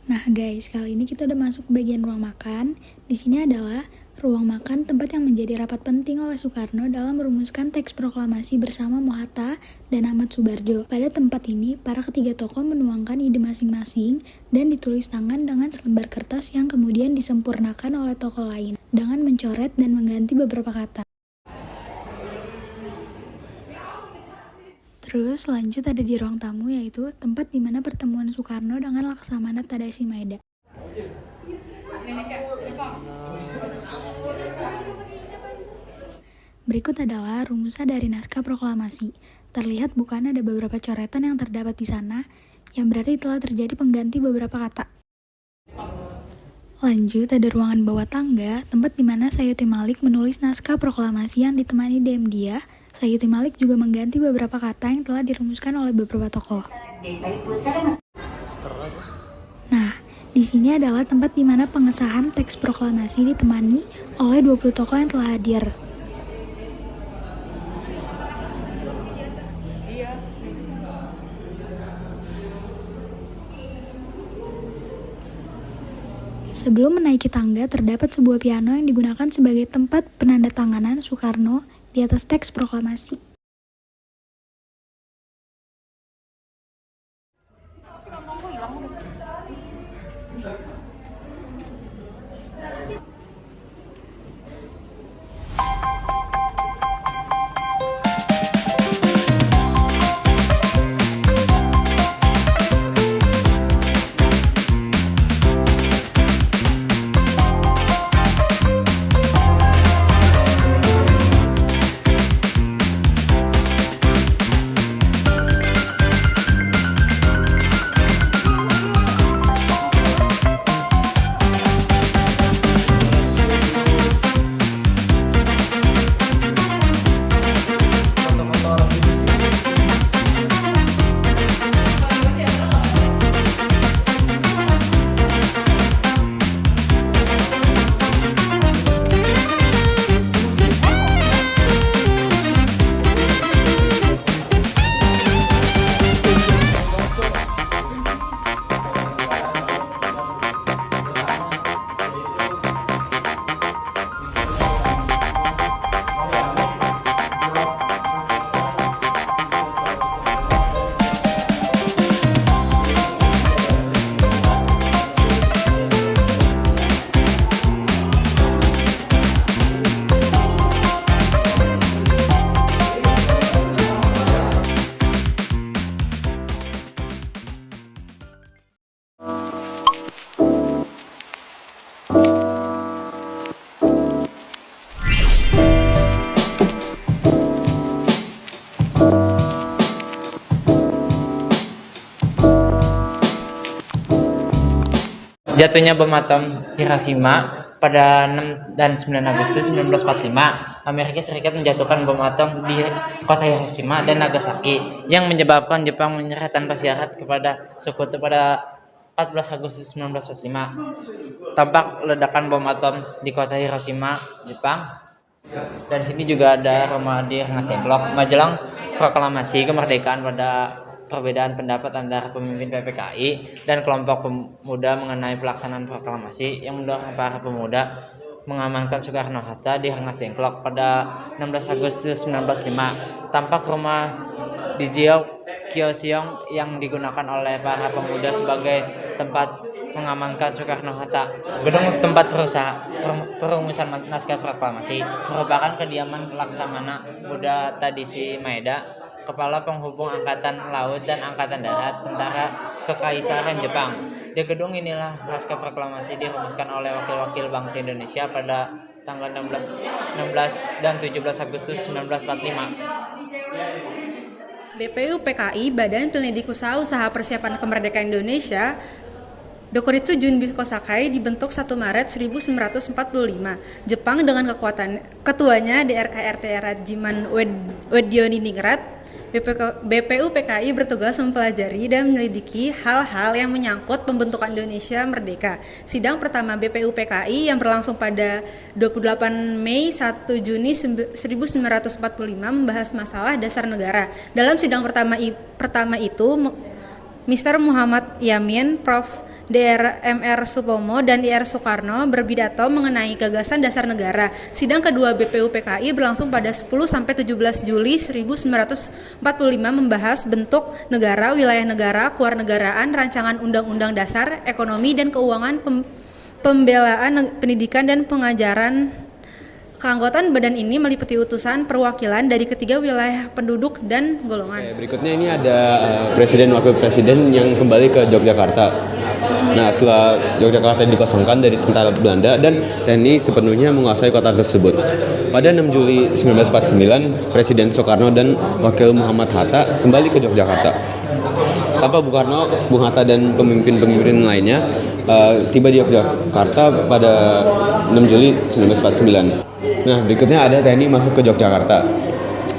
Nah guys, kali ini kita udah masuk ke bagian ruang makan. Di sini adalah ruang makan, tempat yang menjadi rapat penting oleh Soekarno dalam merumuskan teks proklamasi bersama Mohatta dan Ahmad Soebardjo. Pada tempat ini, para ketiga tokoh menuangkan ide masing-masing dan ditulis tangan dengan selembar kertas yang kemudian disempurnakan oleh tokoh lain dengan mencoret dan mengganti beberapa kata. Terus lanjut ada di ruang tamu, yaitu tempat di mana pertemuan Soekarno dengan Laksamana Tadashi Maeda. Berikut adalah rumusan dari naskah proklamasi. Terlihat bukan ada beberapa coretan yang terdapat di sana, yang berarti telah terjadi pengganti beberapa kata. Lanjut ada ruangan bawah tangga, tempat di mana Sayuti Malik menulis naskah proklamasi yang ditemani DM dia. Sayuti Malik juga mengganti beberapa kata yang telah dirumuskan oleh beberapa tokoh. Nah, di sini adalah tempat di mana pengesahan teks proklamasi ditemani oleh 20 tokoh yang telah hadir. Sebelum menaiki tangga, terdapat sebuah piano yang digunakan sebagai tempat penandatanganan Soekarno di atas teks proklamasi. Jatuhnya bom atom Hiroshima pada 6 dan 9 Agustus 1945, Amerika Serikat menjatuhkan bom atom di kota Hiroshima dan Nagasaki yang menyebabkan Jepang menyerah tanpa syarat kepada sekutu pada 14 Agustus 1945. Tampak ledakan bom atom di kota Hiroshima, Jepang. Dan sini juga ada rumah di Rengas Dengklok, menjelang proklamasi kemerdekaan pada perbedaan pendapat antara pemimpin PPKI dan kelompok pemuda mengenai pelaksanaan proklamasi yang mendorong para pemuda mengamankan Soekarno-Hatta di Rengas Dengklok pada 16 Agustus 1945. Tampak rumah di Kyoseong yang digunakan oleh para pemuda sebagai tempat mengamankan Soekarno-Hatta. Gedung tempat perumusan naskah proklamasi merupakan kediaman Laksamana Muda Tadashi Maeda, Kepala Penghubung Angkatan Laut dan Angkatan Darat Tentara Kekaisaran Jepang. Di gedung inilah naskah proklamasi dirumuskan oleh wakil-wakil bangsa Indonesia pada tanggal 16 dan 17 Agustus 1945. BPU PKI, Badan Pelidik Usaha Persiapan Kemerdekaan Indonesia, Dokuritsu Junbi Kosakai dibentuk 1 Maret 1945. Jepang dengan kekuatan ketuanya DRKRT Rajiman Wedioningrat. BPU PKI bertugas mempelajari dan menyelidiki hal-hal yang menyangkut pembentukan Indonesia merdeka. Sidang pertama BPU PKI yang berlangsung pada 28 Mei 1 Juni 1945 membahas masalah dasar negara. Dalam sidang pertama itu, Mr. Muhammad Yamin, Prof. Dr. Mr. Supomo dan Ir Soekarno berpidato mengenai gagasan dasar negara. Sidang kedua BPU PKI berlangsung pada 10-17 Juli 1945 membahas bentuk negara, wilayah negara, kewarganegaraan, rancangan undang-undang dasar, ekonomi dan keuangan, pembelaan, pendidikan dan pengajaran. Keanggotaan badan ini meliputi utusan perwakilan dari ketiga wilayah penduduk dan golongan. Berikutnya ini ada presiden wakil presiden yang kembali ke Yogyakarta. Nah, setelah Yogyakarta dikosongkan dari tentara Belanda dan TNI sepenuhnya menguasai kota tersebut. Pada 6 Juli 1949, Presiden Soekarno dan Wakil Muhammad Hatta kembali ke Yogyakarta. Tanpa Bung Karno, Bung Hatta dan pemimpin-pemimpin lainnya tiba di Yogyakarta pada 6 Juli 1949. Nah, berikutnya ada TNI masuk ke Yogyakarta.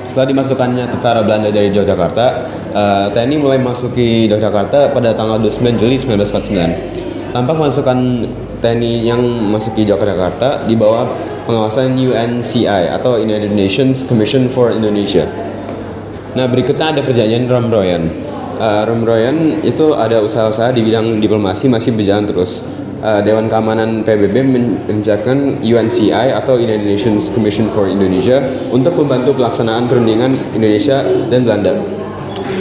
Setelah dimasukkannya tentara Belanda dari Yogyakarta, TNI mulai masuki Yogyakarta pada tanggal 29 Juli 1949. Tampak masukan TNI yang masuki Yogyakarta di bawah pengawasan UNCI atau United Nations Commission for Indonesia. Nah, berikutnya ada perjanjian Romroyan. Romroyan itu ada usaha-usaha di bidang diplomasi masih berjalan terus. Dewan Keamanan PBB mengerjakan UNCI atau United Nations Commission for Indonesia untuk membantu pelaksanaan perundingan Indonesia dan Belanda.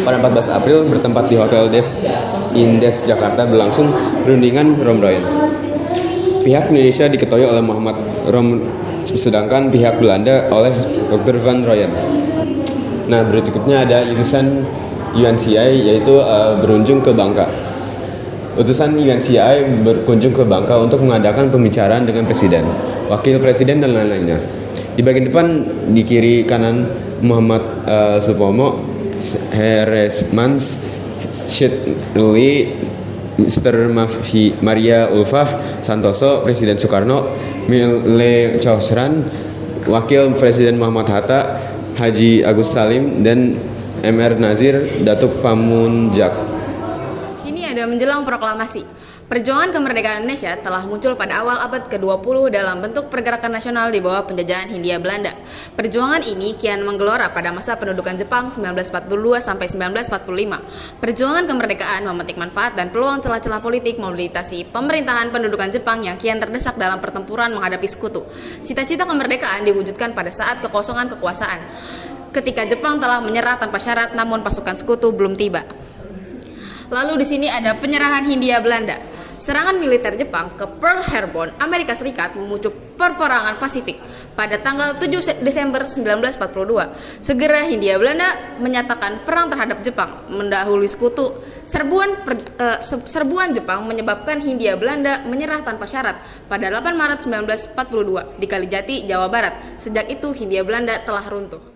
Pada 14 April bertempat di Hotel Des Indes Jakarta berlangsung perundingan Romroyan. Pihak Indonesia diketuai oleh Muhammad Rom, sedangkan pihak Belanda oleh Dr. Van Royen. Nah, berikutnya ada utusan UNCI yaitu berkunjung ke Bangka. Utusan UNCI berkunjung ke Bangka untuk mengadakan pembicaraan dengan presiden, wakil presiden dan lain-lainnya. Di bagian depan, di kiri kanan Muhammad Supomo, Heresmans, Shirley, Mr. Maria Ulfah Santoso, Presiden Soekarno, Mile Chosran, Wakil Presiden Muhammad Hatta, Haji Agus Salim, dan MR Nazir, Datuk Pamunjak. Sini ada menjelang proklamasi. Perjuangan kemerdekaan Indonesia telah muncul pada awal abad ke-20 dalam bentuk pergerakan nasional di bawah penjajahan Hindia Belanda. Perjuangan ini kian menggelora pada masa pendudukan Jepang 1942 sampai 1945. Perjuangan kemerdekaan memetik manfaat dan peluang celah-celah politik mobilitasi pemerintahan pendudukan Jepang yang kian terdesak dalam pertempuran menghadapi sekutu. Cita-cita kemerdekaan diwujudkan pada saat kekosongan kekuasaan, ketika Jepang telah menyerah tanpa syarat namun pasukan sekutu belum tiba. Lalu di sini ada penyerahan Hindia Belanda. Serangan militer Jepang ke Pearl Harbor, Amerika Serikat memicu perperangan Pasifik pada tanggal 7 Desember 1942. Segera Hindia Belanda menyatakan perang terhadap Jepang, mendahului sekutu. Serbuan Jepang menyebabkan Hindia Belanda menyerah tanpa syarat pada 8 Maret 1942 di Kalijati, Jawa Barat. Sejak itu Hindia Belanda telah runtuh.